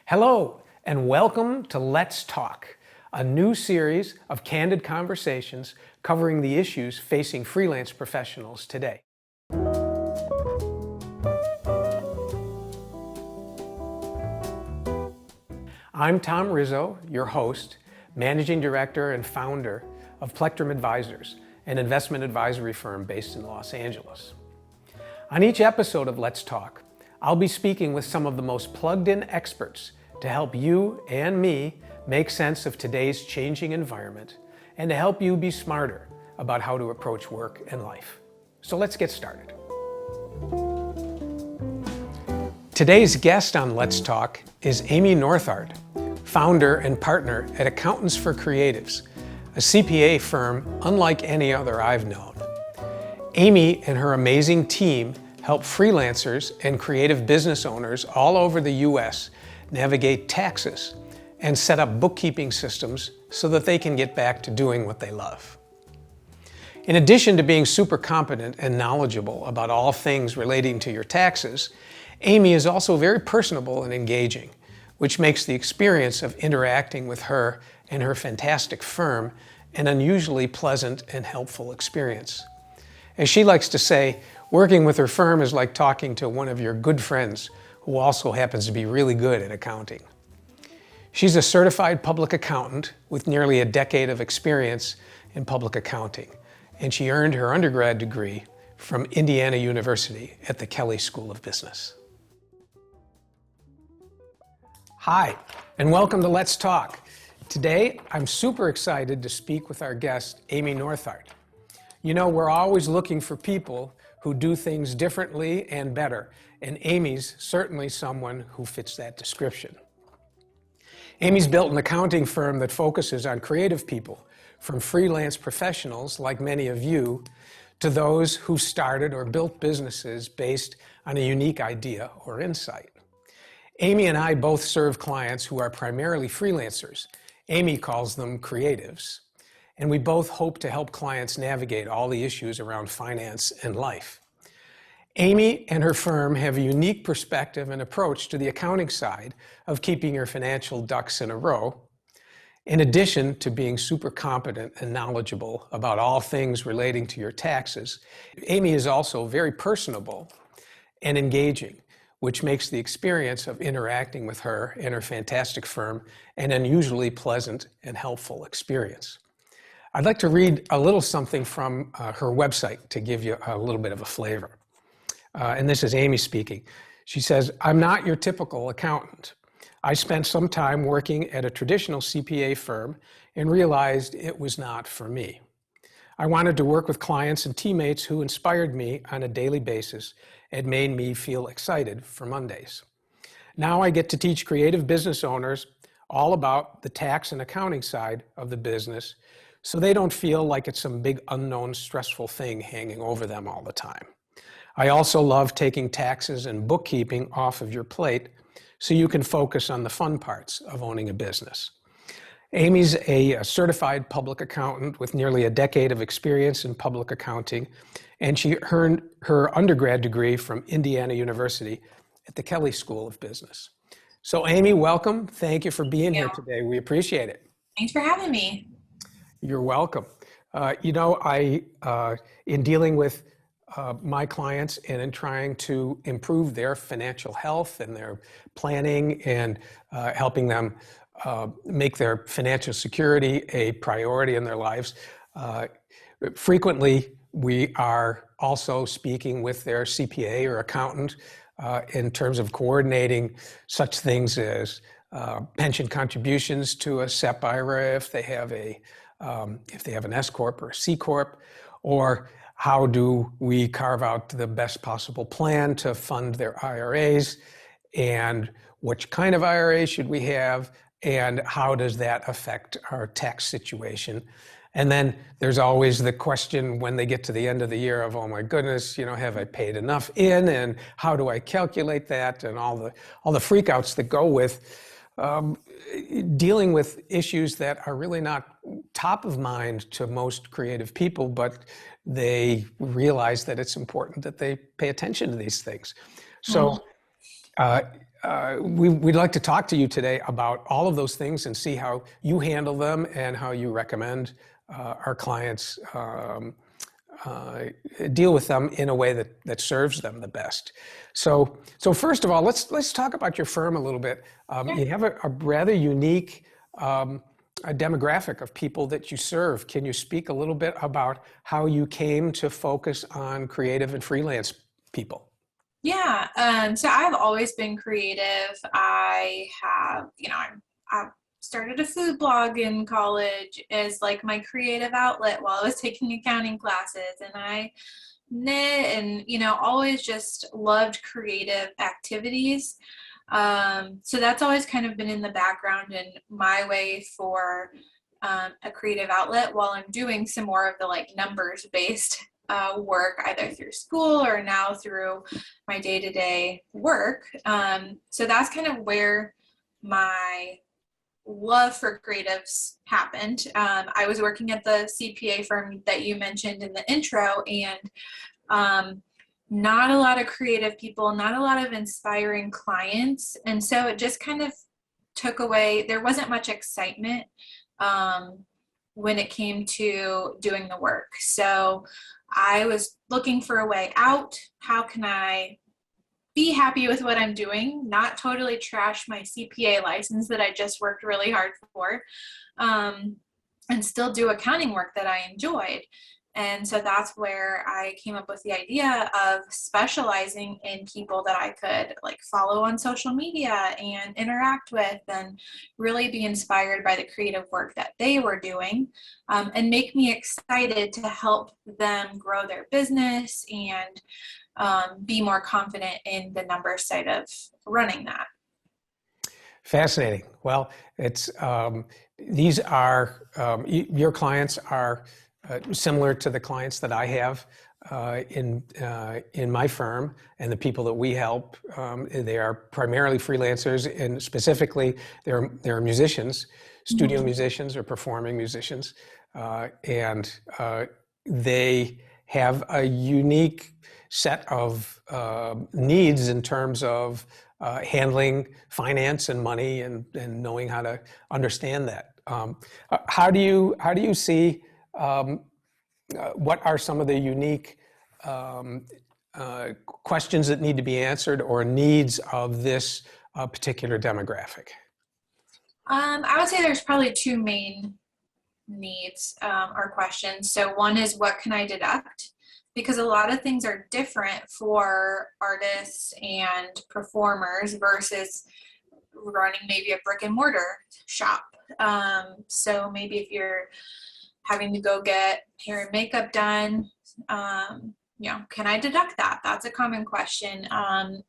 Hello, and welcome to Let's Talk, a new series of candid conversations covering the issues facing freelance professionals today. I'm Tom Rizzo, your host, Managing Director and founder of Plectrum Advisors, an investment advisory firm based in Los Angeles. On each episode of Let's Talk, I'll be speaking with some of the most plugged-in experts to help you and me make sense of today's changing environment and to help you be smarter about how to approach work and life. So let's get started. Today's guest on Let's Talk is Amy Northard, founder and partner at Accountants for Creatives, a CPA firm unlike any other I've known. Amy and her amazing team help freelancers and creative business owners all over the U.S. navigate taxes and set up bookkeeping systems so that they can get back to doing what they love. In addition to being super competent and knowledgeable about all things relating to your taxes, Amy is also very personable and engaging, which makes the experience of interacting with her and her fantastic firm an unusually pleasant and helpful experience. As she likes to say, working with her firm is like talking to one of your good friends who also happens to be really good at accounting. She's a certified public accountant with nearly a decade of experience in public accounting, and she earned her undergrad degree from Indiana University at the Kelley School of Business. Hi, and welcome to Let's Talk. Today, I'm super excited to speak with our guest, Amy Northard. You know, we're always looking for people who do things differently and better, and Amy's certainly someone who fits that description. Amy's built an accounting firm that focuses on creative people, from freelance professionals like many of you, to those who started or built businesses based on a unique idea or insight. Amy and I both serve clients who are primarily freelancers. Amy calls them creatives. And we both hope to help clients navigate all the issues around finance and life. Amy and her firm have a unique perspective and approach to the accounting side of keeping your financial ducks in a row. In addition to being super competent and knowledgeable about all things relating to your taxes, Amy is also very personable and engaging, which makes the experience of interacting with her and her fantastic firm an unusually pleasant and helpful experience. I'd like to read a little something from her website to give you a little bit of a flavor. And this is Amy speaking. She says, "I'm not your typical accountant. I spent some time working at a traditional CPA firm and realized it was not for me. I wanted to work with clients and teammates who inspired me on a daily basis and made me feel excited for Mondays. Now I get to teach creative business owners all about the tax and accounting side of the business, so they don't feel like it's some big unknown stressful thing hanging over them all the time. I also love taking taxes and bookkeeping off of your plate so you can focus on the fun parts of owning a business." Amy's a certified public accountant with nearly a decade of experience in public accounting, and she earned her undergrad degree from Indiana University at the Kelley School of Business. So Amy, welcome. Thank you for being here today. We appreciate it. Thanks for having me. You're welcome. In dealing with my clients and in trying to improve their financial health and their planning and helping them make their financial security a priority in their lives, frequently we are also speaking with their CPA or accountant in terms of coordinating such things as pension contributions to a SEP IRA if they have an S Corp or a C Corp, or how do we carve out the best possible plan to fund their IRAs, and which kind of IRA should we have, and how does that affect our tax situation? And then there's always the question when they get to the end of the year of, oh my goodness, have I paid enough in, and how do I calculate that, and all the freakouts that go with dealing with issues that are really not top of mind to most creative people, but they realize that it's important that they pay attention to these things. So we'd like to talk to you today about all of those things and see how you handle them and how you recommend our clients deal with them in a way that serves them the best. So first of all, let's talk about your firm a little bit. You have a rather unique a demographic of people that you serve. Can you speak a little bit about how you came to focus on creative and freelance people? Yeah, so I've always been creative. I have, I started a food blog in college as like my creative outlet while I was taking accounting classes, and I knit and, always just loved creative activities. So that's always kind of been in the background and my way for a creative outlet while I'm doing some more of the like numbers based work either through school or now through my day-to-day work. So that's kind of where my love for creatives happened. I was working at the CPA firm that you mentioned in the intro, and not a lot of creative people, not a lot of inspiring clients. And so it just kind of took away, there wasn't much excitement when it came to doing the work. So I was looking for a way out. How can I be happy with what I'm doing, not totally trash my CPA license that I just worked really hard for, and still do accounting work that I enjoyed. And so that's where I came up with the idea of specializing in people that I could like follow on social media and interact with and really be inspired by the creative work that they were doing, and make me excited to help them grow their business and be more confident in the number side of running that. Fascinating. Well, it's these are your clients are similar to the clients that I have in my firm, and the people that we help. They are primarily freelancers, and specifically they're musicians, studio musicians or performing musicians, and they have a unique set of needs in terms of handling finance and money and knowing how to understand that. How do you see what are some of the unique questions that need to be answered or needs of this particular demographic? I would say there's probably two main needs or questions. So one is, what can I deduct? Because a lot of things are different for artists and performers versus running maybe a brick and mortar shop. So maybe if you're having to go get hair and makeup done, can I deduct that? That's a common question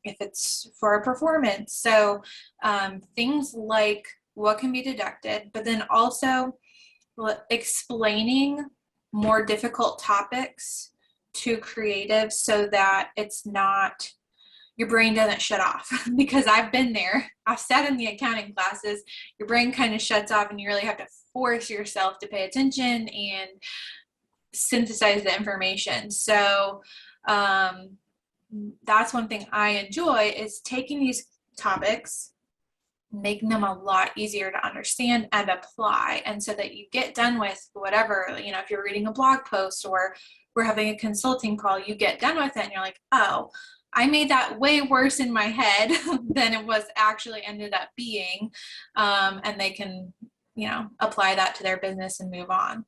if it's for a performance. So things like what can be deducted, but then also explaining more difficult topics to creatives so that it's not, your brain doesn't shut off. Because I've been there. I've sat in the accounting classes, your brain kind of shuts off and you really have to force yourself to pay attention and synthesize the information. So that's one thing I enjoy, is taking these topics, making them a lot easier to understand and apply. And so that you get done with whatever, if you're reading a blog post or we're having a consulting call, you get done with it and you're like, oh, I made that way worse in my head than it was actually ended up being. And they can, apply that to their business and move on.